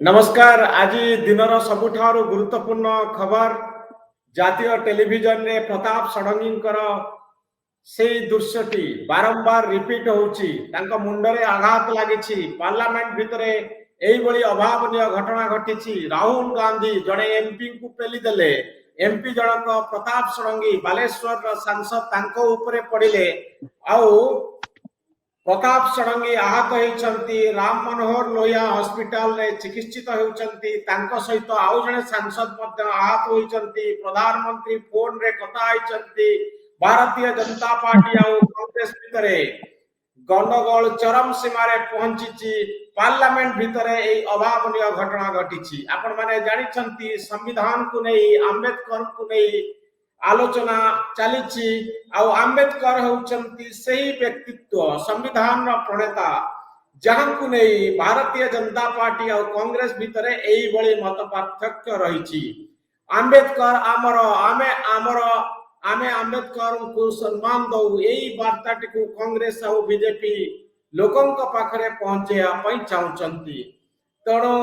नमस्कार। आज दिनर सबुठारु गुरुत्वपूर्ण खबर जातीय टेलीविजन रे प्रताप षडंगींकर से दृश्यटी बारंबार रिपीट होउची। तांका मुंडरे आघात लागिछि। पार्लियामेंट भितरे एई बळी अभावनीय घटना घटिछि। राहुल गांधी जड़े एमपी को पेली देले। एमपी जनक प्रताप षडंगी बालेश्वर सांसद तांको ऊपरे पड़िले। आउ प्रताप षडंगी आहत होइछंती। राम मनोहर लोहिया हॉस्पिटल रे चिकित्सित होइछंती। तांको सहित आउ जने सांसद मध्ये आहत होइछंती। प्रधानमंत्री फोन रे कथा आइछंती। भारतीय जनता पार्टी आउ कांग्रेस भितरे गंडगोल चरम सीमा रे पहुंचीची। पार्लियामेंट भितरे एई अभावनीय घटना घटिछि। आपण माने जानिछंती संविधान को नै अंबेडकर को नै आलोचना चली। आंबेडकर होउचंती सही व्यक्तित्व संविधान प्रणेता जहां को नहीं भारतीय जनता पार्टी और कांग्रेस भितरे एई बळी मत पार्थक्य रही। आंबेडकर आमर आमे आमर आमे आंबेडकर को सम्मान दउ एई वार्ताटी को कांग्रेस और बीजेपी लोकंक पाखरे पहुंचेया पई चाहुचंती। तेणु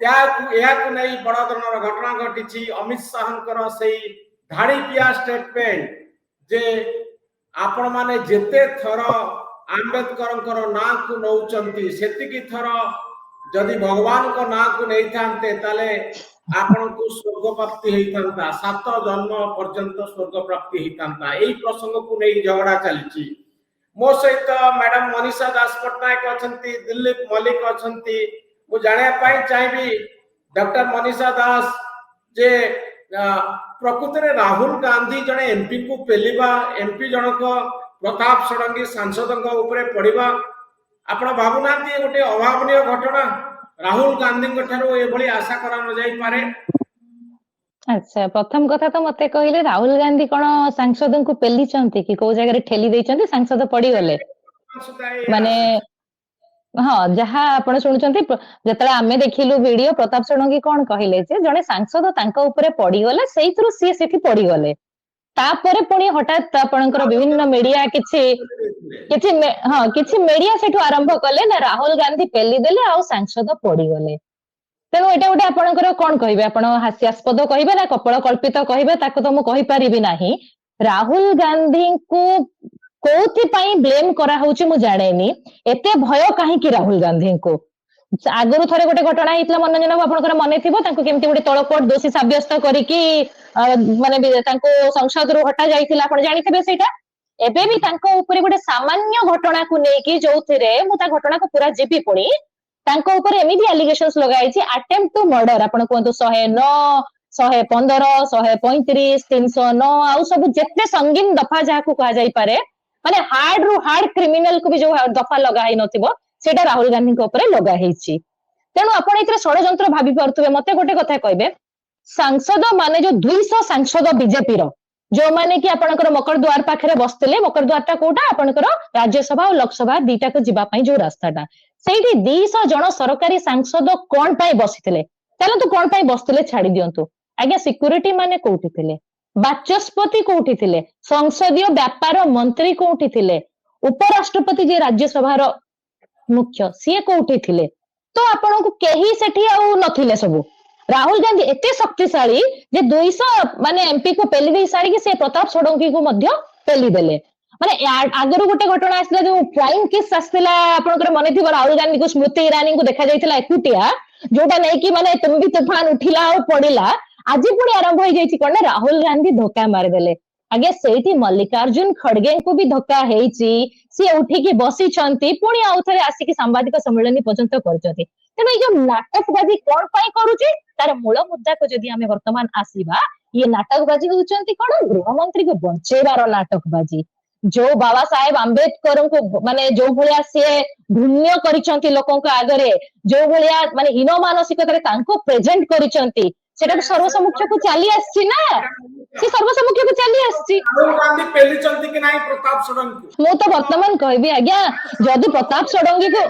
या को नहीं बड़ धरनर घटना घटिछि। अमित शाहंकर सही धाड़ीपिया स्टेटमेंट जे आपण माने जेते थर आंबेडकर ना को नौचंती सेतिकी थर जदि भगवान को ना को नहीं थांते ताले आपण को स्वर्ग प्राप्ति हेइथांता। 7 जन्म पर्यंत स्वर्ग प्राप्ति हेइथांता। एई प्रसंग को नहीं झगड़ा चलीची। मो सहित मैडम मनीषा दास पटनायक अछंती, दिलीप मलिक अछंती। मु जाने पाई चाहिबी डॉक्टर मनीषा दास जे प्रकृत में राहुल गांधी जड़े एमपी को पेलिबा एमपी जनक प्रताप षडंगी सांसद पड़िबा आपण भावुना गोटे अभावनीय घटना राहुल गांधी ठारू एभली आशा करा न जाई पारे। अच्छा, प्रथम कथा तो मते कहले राहुल गांधी कोन सांसद को पेली चंती कि को जगह ठेली दे चंती सांसद पड़ी गले माने हाँ जहाँ आपण शुणुचंती जतले आमे देखिलु वीडियो प्रताप षडंगी कोन कहले जे जने सांसद तांका ऊपरे पड़ी गले सेइथरु सी सेठी पड़ी गले। तापरे पुणी हठात आपणकर विभिन्न मीडिया किछि मीडिया सेठु आरंभ कले ना राहुल गांधी पेली देले आ सांसद पड़ी गले। तेणु एटा गोटे आपणकर कोन कहिबे आपण हास्यास्पद कहिबे ना कपल कल्पित कहिबे ताको तो मु कहि परिबि नाही। राहुल गांधी को कोथि पई ब्लेम करा होउची मु जानेनी। एते भय काहे कि राहुल गांधी को आगरु थरे गोटे घटना हितला मनोरंजन आपनकर मने थिबो तांको केमति गोटे तळकोट दोषी साब्यस्त करिकि माने तांको संसद रु हटा जाइथिला आपण जानिथिबे सेटा। एबे भी तांको ऊपर गोटे सामान्य घटना को नेकी जोथिरे मु ता घटना को पूरा जीपी पड़ी तांको ऊपर एमिति एलिगेशंस लगाइछि अटेम्प्ट टू मर्डर आपण कोंतो 109 115 135 309 आउ सब जेते संगीन दफा जहा को कहा जाई पारे माने हार्ड रु हार्ड क्रिमिनल को भी जो दफा लगा ही नथिबो सेटा राहुल गांधी को ऊपर लगा हेछि। तेणु आपण इतरे षडयंत्र भाबी पारथुबे। मते गोटे कथा कहबे सांसद माने जो 200 सांसद बीजेपी रो जो माने कि आपनकर मकर द्वार पाखरे बसतिले मकर द्वारटा कोटा आपनकर राज्यसभा और लोकसभा दीटा को जिबा पई जो रास्ताटा सेठी 200 जण सरकारी सांसद कोन पई बसितिले चलंतु कोन पई बसतिले छाडी दियंतु आज्ञा सिक्युरिटी माने कोठी थिले बाचस्पति कोठी थिले संसदीय व्यापार मंत्री कोठी थिले उपराष्ट्रपति जे राज्यसभा रो मुख्य सी कोठी थिले तो आपण को केही सेठी आउ नथिले सब। राहुल गांधी एते शक्तिशाली जे 200 माने एमपी को पेली दे सारी कि से प्रताप षडंगी को मध्य पेली देले। माने आगरु गोटे घटना आसला जो फ्लाइंग किस आसला आपनकर मने थिबो राहुल गांधी को स्मृति ईरानी को देखा जाइतिला एकुटिया जोटा नै कि माने तुम भी तूफान उठिला और पड़िला आज पुणी आरंभ हो जाइछि कोन राहुल गांधी धोखा मार देले। आगे सेठी मल्लिकार्जुन खड़गे को भी धोखा हेछि सी उठिकी बसी छंती पुणी आउ थरे आसिकी सांबादिक सम्मेलन पर्यंत करछथि। तेणु ये जो नाटकबाजी कोन पई करूछि तार मूल मुद्दा को जदि हमें वर्तमान आसीबा ये नाटकबाजी होउचंती कोन गृह मंत्री को बंचेबार नाटकबाजी जो बाबा साहेब आंबेडकर को माने जो भलिया से घृण्य करिसंती लोकन को आगरे जो भलिया माने हीन मानसिकता रे तांको प्रेजेंट करिसंती सेटा सर्वसम्मुख को चली आछि ना से सर्वसम्मुख को चली आछि। राहुल गांधी पेली चंती कि नाही प्रताप षडंगी मु तो वर्तमान कहबी आज्ञा जदि प्रताप षडंगी को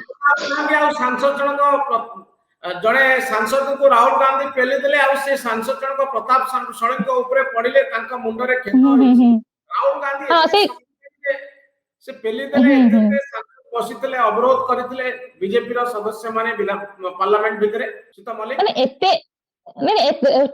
सांसद जनक जड़े सांसद को राहुल गांधी पेली देले आ से सांसद जनक प्रताप षडंगी ऊपर पड़िले तांका मुंड रे खेत राहुल गांधी हां से पेली देले ବସିଥିଲେ ଅବରୋଧ କରିଥିଲେ ବିଜେପି ର ସଦସ୍ୟ ମାନେ ପାର୍ଲାମେଣ୍ଟ ଭିତରେ ସୁତା ମଲ୍ଲିକ ମାନେ ଏତେ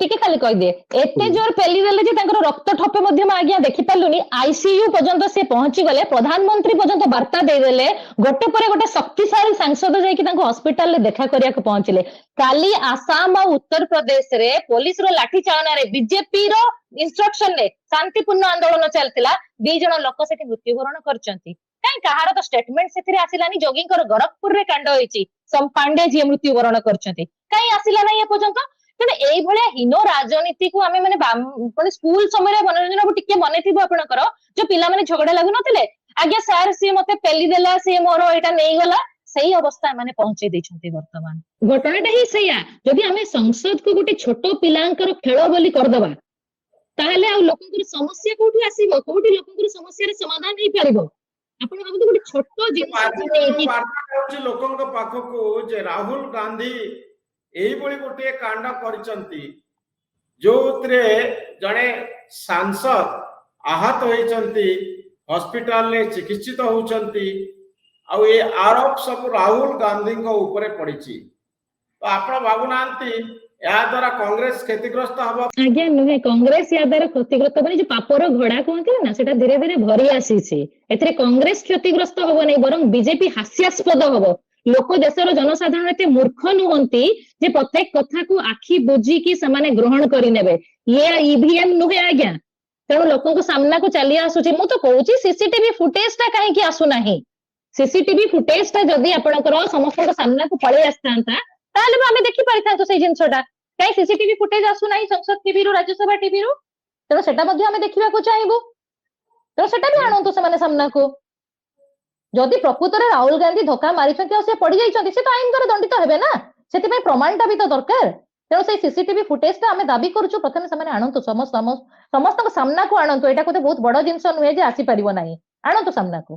ଟିକେ ଖାଲି କହିଦିଏ ଏତେ ଜୋର ପେଲି ଦେଲେ ଯେ ତାଙ୍କର ରକ୍ତ ଠୋପେ ମଧ୍ୟ ଆଜ୍ଞା ଦେଖି ପାରିଲୁନି ଆଇସିୟୁ ପର୍ଯ୍ୟନ୍ତ ସେ ପହଞ୍ଚି ଗଲେ ପ୍ରଧାନମନ୍ତ୍ରୀ ପର୍ଯ୍ୟନ୍ତ ବାର୍ତ୍ତା ଦେଇଦେଲେ ଗୋଟେ ପରେ ଗୋଟେ ଶକ୍ତିଶାଳୀ ସାଂସଦ ଯାଇକି ତାଙ୍କୁ ହସ୍ପିଟାଲରେ ଦେଖା କରିବାକୁ ପହଞ୍ଚିଲେ କାଲି ଆସାମ ଆଉ ଉତ୍ତରପ୍ରଦେଶରେ ପୋଲିସର ଲାଠି ଚାଳନାରେ ବିଜେପିର ଇନଷ୍ଟ୍ରକ୍ସନରେ ଶାନ୍ତିପୂର୍ଣ୍ଣ ଆନ୍ଦୋଳନ ଚାଲିଥିଲା 2 ଜଣ ଲୋକ ସେଠି ମୃତ୍ୟୁବରଣ କରିଛନ୍ତି କାଇଁ କାହାର ତ ଷ୍ଟେଟମେଣ୍ଟ ସେଥିରେ ଆସିଲାନି ଯୋଗୀଙ୍କର ଗୋରଖପୁରରେ କାଣ୍ଡ ହେଇଛି ପାଣ୍ଡେ ଯିଏ ମୃତ୍ୟୁବରଣ କରିଛନ୍ତି କାଇଁ ଆସିଲା ନାହିଁ ଏପର୍ଯ୍ୟନ୍ତ ତେଣୁ ଏଇଭଳିଆ ହୀନ ରାଜନୀତିକୁ ଆମେ ମାନେ ସ୍କୁଲ ସମୟରେ ମନୋରଞ୍ଜନ ବାବୁ ଟିକେ ମନେଥିବ ଆପଣଙ୍କର ଯୋଉ ପିଲାମାନେ ଝଗଡା ଲାଗୁନଥିଲେ ଆଜ୍ଞା ସାର୍ ସିଏ ମତେ ପେଲି ଦେଲା ସିଏ ମୋର ଏଇଟା ନେଇଗଲା ସେଇ ଅବସ୍ଥା ମାନେ ପହଞ୍ଚେଇ ଦେଇଛନ୍ତି ବର୍ତ୍ତମାନ ଘଟଣାଟା ହିଁ ସେଇଆ ଯଦି ଆମେ ସଂସଦକୁ ଗୋଟେ ଛୋଟ ପିଲାଙ୍କର ଖେଳ ବୋଲି କରିଦବା ତାହେଲେ ଆଉ ଲୋକଙ୍କର ସମସ୍ୟା କୋଉଠି ଆସିବ କୋଉଠି ଲୋକଙ୍କର ସମସ୍ୟାର ସମାଧାନ ହେଇପାରିବ ଆପଣ ଭାବନ୍ତୁ ଗୋଟେ ଛୋଟ ଜିନିଷକୁ ନେଇକି ଲୋକଙ୍କ ପାଖକୁ ଯେ ରାହୁଲ ଗାନ୍ଧୀ ଏଇଭଳି ଗୋଟିଏ କାଣ୍ଡ କରିଛନ୍ତି ଯୋଉଥିରେ ଜଣେ ସାଂସଦ ଆହତ ହୋଇଛନ୍ତି ହସ୍ପିଟାଲରେ ଚିକିତ୍ସିତ ହଉଛନ୍ତି ଆଉ ଏ ଆରୋପ ସବୁ ରାହୁଲ ଗାନ୍ଧୀଙ୍କ ଉପରେ ପଡିଛି ତ ଆପଣ ଭାବୁନାହାନ୍ତି ଏହା ଦ୍ୱାରା କଂଗ୍ରେସ କ୍ଷତିଗ୍ରସ୍ତ ହବ ଆଜ୍ଞା ନୁହେଁ କଂଗ୍ରେସ ୟା ଦ୍ୱାରା କ୍ଷତିଗ୍ରସ୍ତ ହବନି ଯୋଉ ପାପର ଘୋଡା କୁହନ୍ତି ନା ସେଟା ଧୀରେ ଧୀରେ ଭରି ଆସିଛି ଏଥିରେ କଂଗ୍ରେସ କ୍ଷତିଗ୍ରସ୍ତ ହବ ନାହିଁ ବରଂ ବିଜେପି ହାସ୍ୟାସ୍ପଦ ହବ ଲୋକ ଦେଶର ଜନସାଧାରଣ ଏତେ ମୂର୍ଖ ନୁହନ୍ତି ଯେ ପ୍ରତ୍ୟେକ କଥାକୁ ଆଖି ବୁଜିକି ସେମାନେ ଗ୍ରହଣ କରିନେବେ ଇଏ ଇଭିଏମ ନୁହେଁ ଆଜ୍ଞା ତେଣୁ ଲୋକଙ୍କ ସାମ୍ନାକୁ ଚାଲି ଆସୁଛି ମୁଁ ତ କହୁଛି ସିସିଟିଭି ଫୁଟେଜ ଟା କାହିଁକି ଆସୁନାହିଁ ସିସିଟିଭି ଫୁଟେଜ ଟା ଯଦି ଆପଣଙ୍କର ସମସ୍ତଙ୍କ ସାମ୍ନାକୁ ପଳେଇ ଆସିଥାନ୍ତା ତାହେଲେ ଆମେ ଦେଖି ପାରିଥାନ୍ତୁ ସେଇ ଜିନିଷଟା କାହିଁ ସିସିଟିଭି ଫୁଟେଜ ଆସୁନାହିଁ ସଂସଦ ଟିଭିରୁ ରାଜ୍ୟସଭା ଟିଭିରୁ ତେଣୁ ସେଟା ମଧ୍ୟ ଆମେ ଦେଖିବାକୁ ଚାହିଁବୁ ତେଣୁ ସେଟା ବି ଆଣନ୍ତୁ ସେମାନେ ସାମ୍ନାକୁ ଯଦି ପ୍ରକୃତରେ ରାହୁଲ ଗାନ୍ଧୀ ଧୋକା ମାରିଛନ୍ତି ଆଉ ସେ ପଡିଯାଇଛନ୍ତି ସେ ତ ଆଇନ ଦ୍ୱାରା ଦଣ୍ଡିତ ହେବେ ନା ସେଥିପାଇଁ ପ୍ରମାଣଟା ବି ତ ଦରକାର ତେଣୁ ସେଇ ସିସିଟିଭି ଫୁଟେଜଟା ଆମେ ଦାବି କରୁଛୁ ପ୍ରଥମେ ସେମାନେ ଆଣନ୍ତୁ ସମସ୍ତଙ୍କ ସାମ୍ନାକୁ ଆଣନ୍ତୁ ଏଇଟା ଗୋଟେ ବହୁତ ବଡ ଜିନିଷ ନୁହେଁ ଯେ ଆସିପାରିବ ନାହିଁ ଆଣନ୍ତୁ ସାମ୍ନାକୁ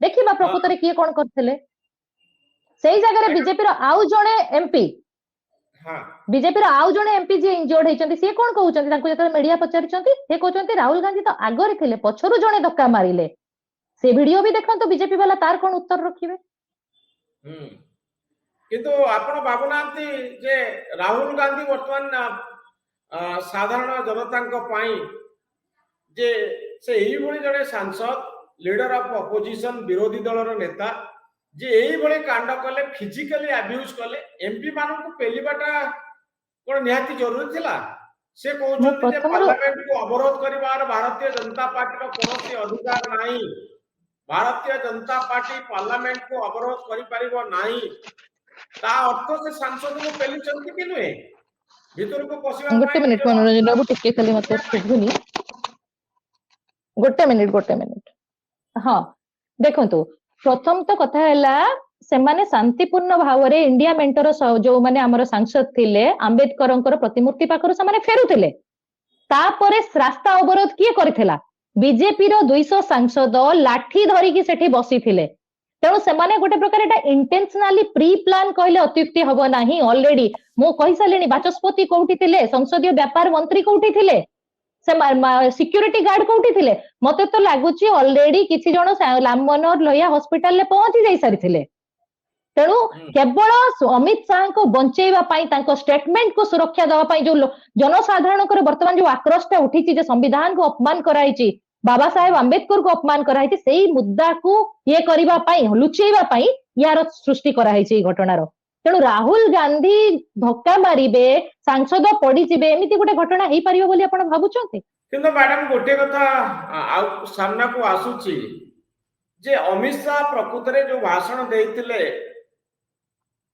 ଦେଖିବା ପ୍ରକୃତରେ କିଏ କଣ କରିଥିଲେ ସେଇ ଜାଗାରେ ବିଜେପିର ଆଉ ଜଣେ ଏମପି ବିଜେପିର ଆଉ ଜଣେ ଏମପି ଯିଏ ଇଞ୍ଜର୍ଡ ହେଇଛନ୍ତି ସିଏ କଣ କହୁଛନ୍ତି ତାଙ୍କୁ ଯେତେବେଳେ ମିଡିଆ ପଚାରିଛନ୍ତି ସେ କହୁଛନ୍ତି ରାହୁଲ ଗାନ୍ଧୀ ତ ଆଗରେ ଥିଲେ ପଛରୁ ଜଣେ ଧକ୍କା ମାରିଲେ ସେ ଭିଡିଓ ବି ଦେଖନ୍ତୁ ବିଜେପି ବାଲା ତାର କଣ ଉତ୍ତର ରଖିବେ କିନ୍ତୁ ଆପଣ ଭାବୁନାହାନ୍ତି ଯେ ରାହୁଲ ଗାନ୍ଧୀ ବର୍ତ୍ତମାନ ସାଧାରଣ ଜନତାଙ୍କ ପାଇଁ ଯେ ସେ ଏଇଭଳି ଜଣେ ସାଂସଦ ଲିଡର ଅଫ ଅପୋଜିସନ ବିରୋଧୀ ଦଳର ନେତା ଯେ ଏଇଭଳି କାଣ୍ଡ କଲେ ଫିଜିକାଲି ଆବ୍ୟୁଜ କଲେ ଏମପି ମାନଙ୍କୁ ପେଲିବାଟା କଣ ନିହାତି ଜରୁରୀ ଥିଲା ସେ କହୁଛନ୍ତି ଯେ ପାର୍ଲାମେଣ୍ଟକୁ ଅବରୋଧ କରିବାର ଭାରତୀୟ ଜନତା ପାର୍ଟିର କୌଣସି ଅଧିକାର ନାହିଁ ଭାରତୀୟ ଜନତା ପାର୍ଟି ପାର୍ଲାମେଣ୍ଟକୁ ଅବରୋଧ କରିପାରିବ ନାହିଁ ତା ଅର୍ଥ ସେ ସାଂସଦଙ୍କୁ ପେଲିଛନ୍ତି କି ନୁହେଁ ଭିତରକୁ ପଶିବା ଗୋଟେ ମିନିଟ ମନୋରଞ୍ଜନ ବାବୁ ଟିକେ ଖାଲି ମତେ ଶୁଭୁନି ଗୋଟେ ମିନିଟ ହଁ ଦେଖନ୍ତୁ ପ୍ରଥମ ତ କଥା ହେଲା ସେମାନେ ଶାନ୍ତିପୂର୍ଣ୍ଣ ଭାବରେ ଇଣ୍ଡିଆ ମେଣ୍ଟର ଯୋଉମାନେ ଆମର ସାଂସଦ ଥିଲେ ଆମ୍ବେଦକରଙ୍କର ପ୍ରତିମୂର୍ତ୍ତି ପାଖରୁ ସେମାନେ ଫେରୁଥିଲେ ତାପରେ ରାସ୍ତା ଅବରୋଧ କିଏ କରିଥିଲା ବିଜେପିର 200 ସାଂସଦ ଲାଠି ଧରିକି ସେଠି ବସିଥିଲେ ତେଣୁ ସେମାନେ ଗୋଟେ ପ୍ରକାର ଏଟା ଇଣ୍ଟେନସନାଲି ପ୍ରି ପ୍ଲାନ କହିଲେ ଅତ୍ୟୁକ୍ତି ହବ ନାହିଁ ଅଲରେଡି ମୁଁ କହିସାରିଲିଣି ବାଚସ୍ପତି କୋଉଠି ଥିଲେ ସଂସଦୀୟ ବ୍ୟାପାର ମନ୍ତ୍ରୀ କୋଉଠି ଥିଲେ ସିକ୍ୟୁରିଟି ଗାର୍ଡ କୋଉଠି ଥିଲେ ମତେ ତ ଲାଗୁଛି ଅଲରେଡି କିଛି ଜଣ ରାମ ମନୋହର ଲୋହିଆ ହସ୍ପିଟାଲରେ ପହଞ୍ଚି ଯାଇ ସାରିଥିଲେ ତେଣୁ କେବଳ ଅମିତ ଶାହଙ୍କୁ ବଞ୍ଚେଇବା ପାଇଁ ତାଙ୍କ ଷ୍ଟେଟମେଣ୍ଟକୁ ସୁରକ୍ଷା ଦେବା ପାଇଁ ଯୋଉ ଜନସାଧାରଣଙ୍କର ବର୍ତ୍ତମାନ ଯୋଉ ଆକ୍ରୋଶଟା ଉଠିଛି ଯେ ସମ୍ବିଧାନକୁ ଅପମାନ କରାଯାଇଛି ବାବା ସାହେବ ଆମ୍ବେଦକରକୁ ଅପମାନ କରାଯାଇଛି ସେଇ ମୁଦ୍ଦାକୁ ଇଏ କରିବା ପାଇଁ ଲୁଚେଇବା ପାଇଁ ୟାର ସୃଷ୍ଟି କରାଯାଇଛି ଏଇ ଘଟଣାର ତେଣୁ ରାହୁଲ ଗାନ୍ଧୀ ଧକ୍କା ମାରିବେ ସାଂସଦ ପଡିଯିବେ ଏମିତି ଗୋଟେ ଘଟଣା ହେଇପାରିବ ବୋଲି ଆପଣ ଭାବୁଛନ୍ତି କିନ୍ତୁ ମ୍ୟାଡାମ ଗୋଟେ କଥା ଆଉ ସାମ୍ନାକୁ ଆସୁଛି ଯେ ଅମିତ ଶାହ ପ୍ରକୃତରେ ଯୋଉ ଭାଷଣ ଦେଇଥିଲେ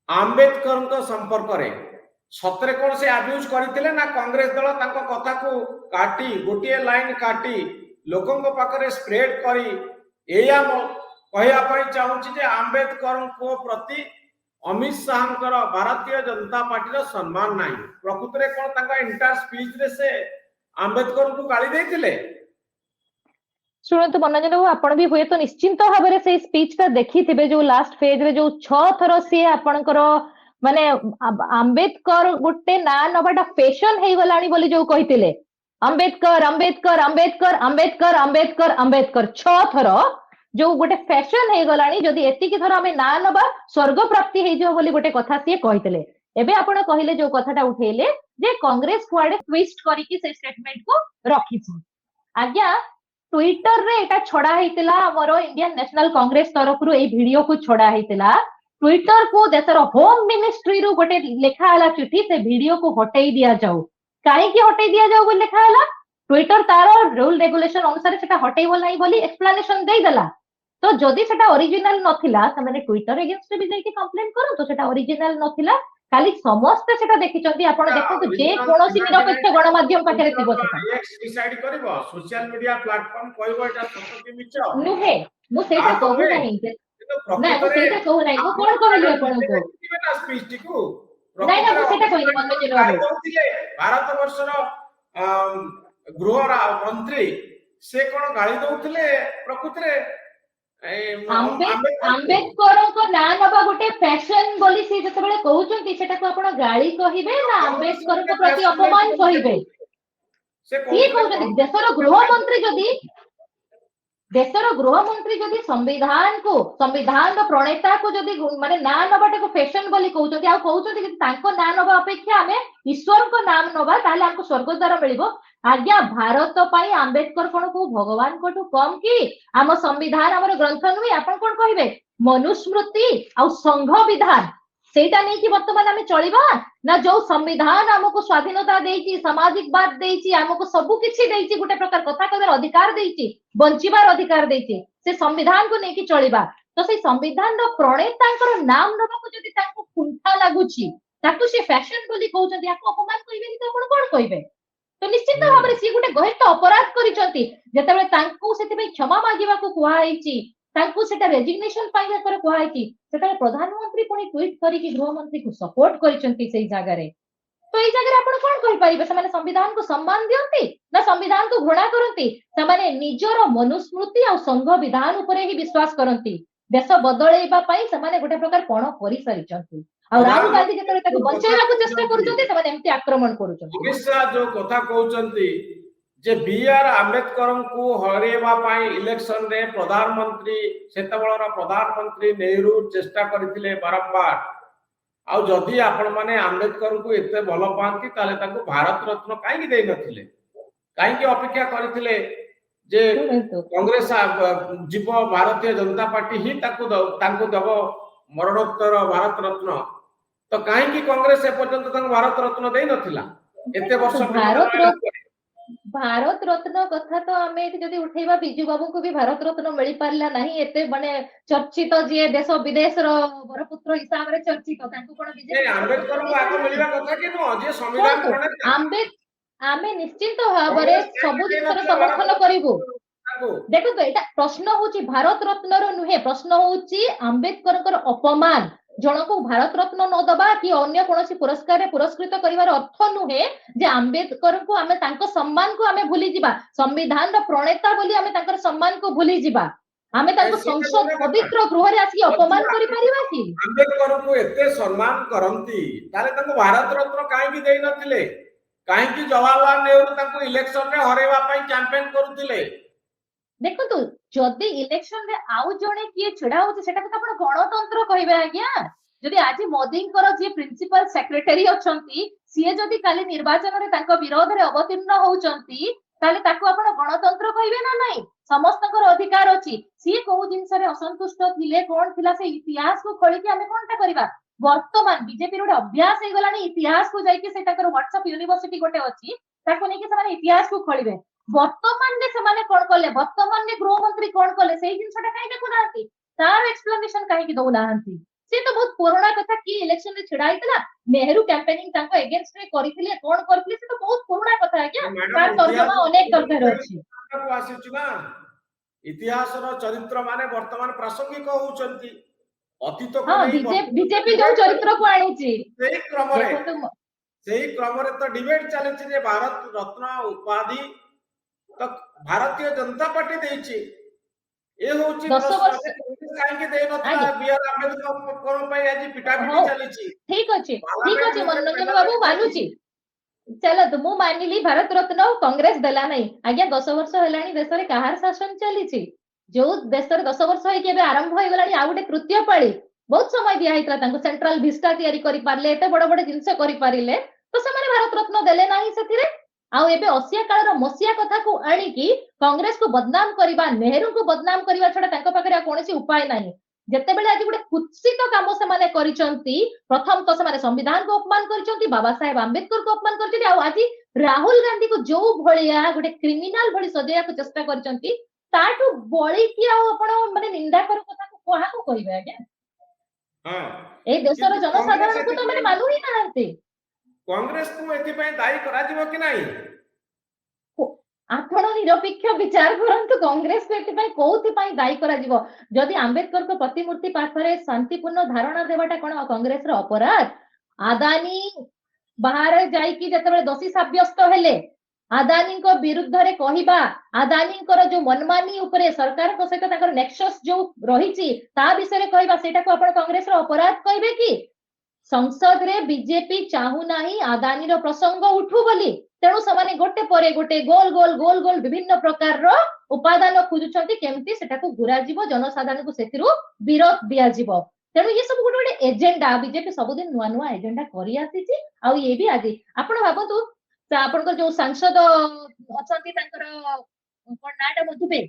ଆମ୍ବେଦକରଙ୍କ ସମ୍ପର୍କରେ ସତରେ କଣ ସେ ଆବ୍ୟୁଜ କରିଥିଲେ ନା କଂଗ୍ରେସ ଦଳ ତାଙ୍କ କଥାକୁ କାଟି ଗୋଟିଏ ଲାଇନ କାଟି ଲୋକଙ୍କ ପାଖରେ ସ୍ପ୍ରେଡ କରି ଏଇଆ କହିବା ପାଇଁ ଚାହୁଁଛି ଯେ ଆମ୍ବେଦକରଙ୍କ ପ୍ରତି ଅମିତ ଶାହଙ୍କର ଭାରତୀୟ ଜନତା ପାର୍ଟିର ସମ୍ମାନ ନାହିଁ ପ୍ରକୃତରେ କଣ ତାଙ୍କ ଇଣ୍ଟର ସ୍ପିଚରେ ସେ ଆମ୍ବେଦକରଙ୍କୁ ଗାଳି ଦେଇଥିଲେ ଶୁଣନ୍ତୁ ମନୋରଞ୍ଜନ ବାବୁ ଆପଣ ବି ହୁଏତ ନିଶ୍ଚିନ୍ତ ଭାବରେ ସେଇ ସ୍ପିଚଟା ଦେଖିଥିବେ ଯୋଉ ଲାଷ୍ଟ ଫେଜରେ ଯୋଉ 6 ଥର ସିଏ ଆପଣଙ୍କର ମାନେ ଆମ୍ବେଦକର ଗୋଟେ ନାଁ ନବାଟା ଫ୍ୟାସନ ହେଇଗଲାଣି ବୋଲି ଯୋଉ କହିଥିଲେ ଆମ୍ବେଦକର ଆମ୍ବେଦକର ଆମ୍ବେଦକର ଆମ୍ବେଦକର ଆମ୍ବେଦକର ଆମ୍ବେଦକର 6 ଥର जो गोटे फैशन हे गलानी जदि एतिकी थर आमे ना नबा स्वर्ग प्राप्ति हे जो बोली गोटे कथा सिए कहितले एबे आपण कहिले जो कथाटा उठेले जे कांग्रेस कुआडे ट्विस्ट करिकि से स्टेटमेंट को रखिछि आज्ञा ट्विटर रे एटा छडा हेतिला हमर इंडियन नेशनल कांग्रेस तरफ रु ए वीडियो को छडा हेतिला ट्विटर को देशर होम मिनिस्ट्री रु गोटे लेखा हला चिठी से वीडियो को हटेई दिया जाऊ काहे कि हटेई दिया जाऊ बोली लेखा हला ट्विटर तार रूल रेगुलेशन अनुसार सेटा हटेइबो नाही बोली एक्सप्लेनेशन देई देला तो जदि सेटा ओरिजिनल नथिला त माने ट्विटर अगेंस्ट भी जाई के कंप्लेंट करो तो सेटा ओरिजिनल नथिला खाली समस्त सेटा देखिचंती आपण देखंतु जे कोनोसी निरपेक्ष गणमाध्यम पाखरे थिबो सेटा एक्स डिसाइड करबो सोशल मीडिया प्लेटफॉर्म कहबो एटा सत्य कि मिछ नुहे मु सेटा कहू नाही ना मु सेटा कहू नाही मु कोन कहली आपण को बेटा स्पीच टिकू नाही ना मु सेटा कहली मनोज बाबू भारत वर्षर गृह मंत्री से कोन गाली दउथिले प्रकृति आंबेडकर को ना नबा गोटे फैशन बोली से जतबेले कहउचंती सेटा को आपण गाली कहिबे ना आंबेडकर को प्रति अपमान कहिबे की कहउचंती देशर गृह मंत्री जदि संविधान रो प्रणेता को जदि माने ना नबाटे को फैशन बोली कहउचंती आ कहउचंती कि तांको ना नबा अपेक्षा हमें ईश्वर को नाम नबा ताले हमको स्वर्ग द्वार मिलिबो आज्ञा भारत पाई आंबेडकर कोन को भगवान को कम कि आम संविधान हमर ग्रंथ नुई आपण कोन कहिबे मनुस्मृति आ संघ विधान सेटा नै कि वर्तमान हमें चलिबा ना जो संविधान हमको स्वाधीनता देइची सामाजिकवाद देइची हमको सब किछि देइची गुटे प्रकार कथा कहर अधिकार देइची बंचिबार अधिकार देइची से संविधान को नै कि चलिबा तो से संविधान रो प्रणेतांकर नाम नबा को जदि तांको कुंठा लागुची ताकू से फैशन बोली कहउचंती याको अपमान कहिबेनी तो आपण कोन कहिबे तो निश्चित भाव में सी गोटे गहिष्ठ अपराध करिसंती जेतेबेले तांको सेते क्षमा मागिबा को कुहा आइची तांको सेटा रेजिग्नेशन पाइबा पर कुहा आइची सेटा प्रधानमंत्री पुनी ट्वीट करी कि गृह मंत्री को सपोर्ट करिसंती सेई जागा रे तो एई जागा रे आपण कोन कहि परिबे से माने संविधान को सम्मान दियंती ना संविधान को घृणा करंती से माने निजरो मनुस्मृति आ संघ विधान ऊपर ही विश्वास करंती देश बदलैबा पई से माने गोटे प्रकार कोन करि सरिचंती आ राहुल गांधी जेतेबेले ताको बचाइबा को चेष्टा करूचंती से माने एम्ति आक्रमण करूचंती अमित शाह जो कथा कहउचंती जे बीआर आंबेडकर को हरेबा पाई इलेक्शन रे प्रधानमंत्री सेतबळर प्रधानमंत्री नेहरू चेष्टा करथिले बारंबार आ जदि आपण माने आंबेडकर को एते भलो पांती ताले ताको भारत रत्न काहे कि देइ नथिले काहे कि अपेक्षा करथिले जे कांग्रेस जीव भारतीय जनता पार्टी ही ताको दब मरणोत्तर भारत रत्न तो काहे कि कांग्रेस ए पर्यंत ताको भारत रत्न देइ नथिला एते वर्ष भारत रत्न कथा तो आमे जदि उठेबा बिजू बाबू को भी भारत रत्न मिली पारला नहीं एते माने चर्चित जे देश विदेश रो बरपुत्र हिसाब रे चर्चित तांको कोन बीजेपी आंबेडकर को आगे मिलिबा कथा कि नो जे संविधान प्रणेता आमे निश्चित भाबरे सब जिनर समर्थन करिवो देखो तो एटा प्रश्न होची भारत रत्न रो नुहे प्रश्न होची आंबेडकर कर अपमान जनक भारत रत्न न दबा कि अन्य कोनोसी पुरस्कार रे पुरस्कृत करिवार अर्थ नुहे जे आंबेडकर को आमे तांको सम्मान को आमे भूली जिबा संविधान रो प्रणेता बोली आमे तांकर सम्मान को भूली जिबा आमे तांको संसद पवित्र गृह रे आसी अपमान करि परिबा कि आंबेडकर को एते सम्मान करंती ताले तांको भारत रत्न काहे कि देइ नथिले काहे कि जवाहरलाल नेहरू तांको इलेक्शन रे हरेबा पई कैंपेन करूतिले देखो तो जदि इलेक्शन रे आउ जणे किए छिडा होचे सेटा को आपण गणतंत्र कहिबे आज्ञा जदि आज मोदींकर जे प्रिंसिपल सेक्रेटरी अछंती सिए जदि काली निर्वाचन रे तांको विरोध रे अवतीर्ण होउचंती ताले ताको आपण गणतंत्र कहिबे ना नाही समस्तकर अधिकार अछि सिए को जिंस रे असंतुष्ट थिले कोन थिला से इतिहास को खोली के हमें कोनटा करबा वर्तमान बीजेपी रो अभ्यास हे गलानी इतिहास को जाई के सेटा कर व्हाट्सएप यूनिवर्सिटी गोटे अछि ताको नै के समान इतिहास को खोलिबे वर्तमान ने समाने कोन कले वर्तमान ने गृह मंत्री कोन कले सेही जिंसटा काहे देखु नांती तार एक्सप्लेनेशन काहे कि दउ नांती से तो बहुत पुराना कथा कि इलेक्शन रे छिडा आइतला नेहरू कैंपेनिंग तांको अगेंस्ट रे करिथिले कोन करथिले से तो बहुत पुराना कथा है क्या तार तर्जमा अनेक करते अछि को आसीछु ना इतिहास रो चरित्र माने वर्तमान प्रासंगिक होउचंती अतीत को बीजेपी जो चरित्र को आनिची सेही क्रम रे तो डिबेट चलेछि जे भारत रत्न उपाधि तो भारतीय जनता पार्टी देइछि ए होछि 10 वर्ष काहे कि देइ नथला बीआर आंबेडकर कोन पई आज पिटापिटी चलिछि ठीक अछि मनोरंजन बाबू मानुछि चलो तो मु मानिली भारत रत्न कांग्रेस देला नहीं आज्ञा 10 वर्ष हेलानी देश रे कहार शासन चलिछि जो देश 10 वर्ष होई के आरंभ हो गलानी आ गोटे तृतीय पाଳି बहुत समय दिया हितला तांको सेंट्रल विस्टा तयारी करि पारले एते बड़ बड़ जिंस करि पारिले तो से माने भारत रत्न देले नाही सेथिरे आउ एबे 80 कालर मसिया कथा को आनी की कांग्रेस को बदनाम करिबा नेहरू को बदनाम करिबा छडा तांको पाखरे कोनोसी उपाय नाही जते बेले आज गोटे कुत्सित काम से माने करिसंती प्रथम तो से माने संविधान को अपमान करिसंती बाबा साहेब आंबेडकर को अपमान करिसंती आउ आज राहुल गांधी को जो भलिया गोटे क्रिमिनल भली सजेया को चेष्टा करिसंती ताटू बळी कि आ आपण माने निंदा कर कथा को कोहा को कहिबे आज्ञा हां ए देशर जनसाधारण को तो माने मानु ही नाहंती कांग्रेस को एथि पय दायी करा जिवो कि नाही आपण निरपेक्ष विचार करंतु कांग्रेस को एथि कोथि दायी करा जिवो जदि आंबेडकर को प्रतिमूर्ति पाखरे शांतिपूर्ण धारणा देवाटा कोन कांग्रेस रो अपराध आदानी बाहर जाई कि जतबे दोषी साब्यस्त हेले आदानी को विरुद्ध रे कहिबा आदानी को जो मनमानी ऊपर सरकार को सहित ताकर नेक्सस जो रहिछि ता विषय रे कहिबा सेटा को आपण कांग्रेस रो अपराध कहिबे कि संसद रे बीजेपी चाहू नाही आदानी रो प्रसंग उठू बोली तेणु समाने गोटे परे गोटे गोल गोल गोल गोल विभिन्न प्रकार रो उपादान खोजुछंती केमती सेटा को गुरा जीवो जनसाधारण को सेतिरु विरोध दिया जीवो तेणु ये सब गोटे गोटे एजेंडा बीजेपी सबुदिन नुआ नुआ एजेंडा करि आसीछि आ ये भी आज आपण भाबतु आपण जो सांसद अछंती तांकर कोन नाटा मधुबे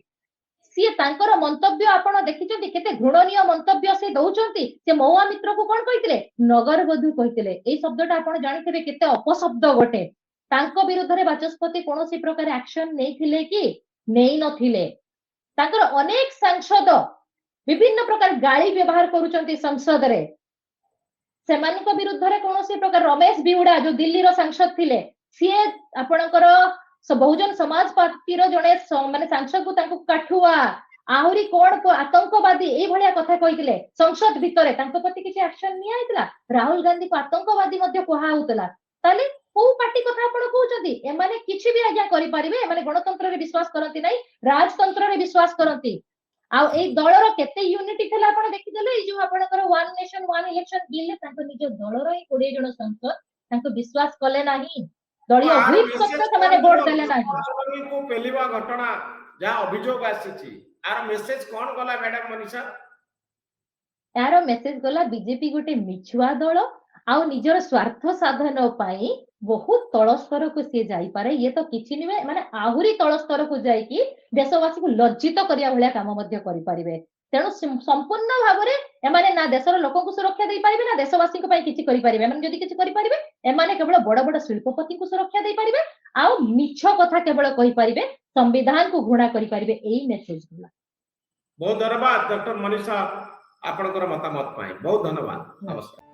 सी तांकर मंतव्य आपण देखिचंती केते घृणनीय मंतव्य से दउचंती से महुआ मित्र को कोन कहितले नगर बधु कहितले ए शब्दटा आपण जानिथिबे केते अपशब्द गोटे तांको विरुद्ध रे बाचस्पति कोनोसी प्रकार एक्शन नेइथिले कि नेइ नथिले तांकर अनेक सांसद विभिन्न प्रकार गाली व्यवहार करूचंती संसद रे सेमानक विरुद्ध रे कोनोसी प्रकार रमेश बिहुडा जो दिल्ली रो सांसद थिले सीए आपणकर बहुजन समाज पार्टी रो जने माने सांसद को तांको काठुआ आहुरी कोन को आतंकवादी ए भलिया कथा कहितले संसद भितरे तांको प्रति किछि एक्शन निया हितला राहुल गांधी को आतंकवादी मध्ये कोहा होतला ताले को पार्टी कथा आपण कहउचंती ए माने किछि भी आज्ञा करि परिबे ए माने गणतंत्र रे विश्वास करंती नै राजतंत्र रे विश्वास करंती आ ए दलर केते यूनिटी थला आपण देखि देले ए जो आपणकर one nation one election bill तांको निज दलर 20 जण संसद तांको विश्वास कले नाही दलिय व्हिप सत्ता से माने वोट देले नाही को पेलिबा घटना जा अभियोग आसीछि आर मेसेज कोन गला मैडम मनीषा यार मेसेज गला बीजेपी गोटे मिछुआ दल आ निजर स्वार्थ साधन पाई बहुत तल स्तर को सी जाई पारे ये तो किछि निवे माने आहुरी तल स्तर को जाई कि देशवासी को लज्जित करिया भलिया काम मध्ये करि परिबे तेणु संपूर्ण भाव में एमाने ना देशर लोक को सुरक्षा दे पारिबे ना देशवासी को किछि करि पारिबे एमाने जदि किछि करि पारिबे एमाने केवल बड़ बड़ शिल्पपति को सुरक्षा दे पारिबे आ मिछ कथा केवल कहि पारिबे संविधान को घृणा करि पारिबे एई मेसेज होला बहुत धन्यवाद डॉक्टर मनीषा आपनकर मतामत पाई बहुत धन्यवाद नमस्कार।